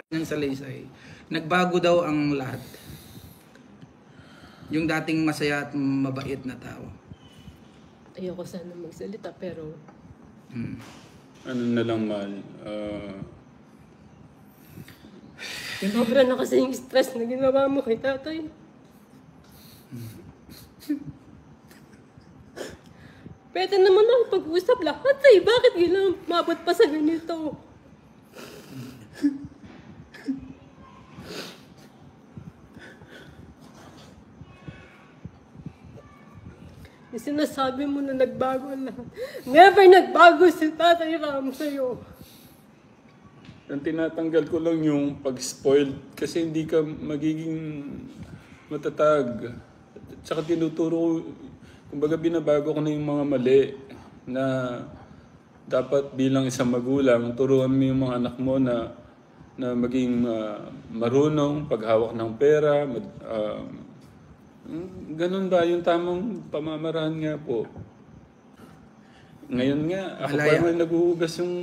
ng Salaysay, nagbago daw ang lahat. Yung dating masaya at mabait na tao. Ayoko sana magsalita pero... Ano na lang, Mal? Sobra na kasi yung stress na ginawa mo kay tatay. Pwede naman ako pag-usap lahat eh. Bakit gila mabot pa sa ganito? Yung sinasabi mo na nagbago ang lahat. Never nagbago si Tatay Ram sa'yo. Ang tinatanggal ko lang yung pag-spoiled kasi hindi ka magiging matatag. Tsaka tinuturo ko, kumbaga binabago ko na yung mga mali na dapat bilang isang magulang, turuan mo yung mga anak mo na maging marunong paghawak ng pera. Ganun ba yung tamang pamamaraan nga po? Ngayon nga, ako pa naman naghuhugas yung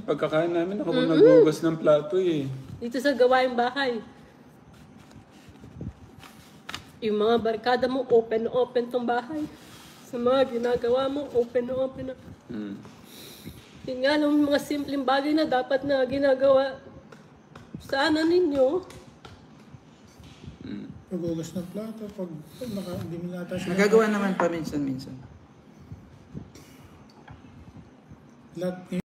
pagkakain namin. Ako pa naghuhugas ng plato eh. Dito sa gawaing bahay. Yung mga barkada mo, open tong bahay. Sa mga ginagawa mo, open na. Yun nga lang, mga simpleng bagay na dapat na ginagawa sana ninyo. Pag-ugas ng plato, pag hindi mo nata siya. Nagagawa naman pa minsan-minsan. Lahat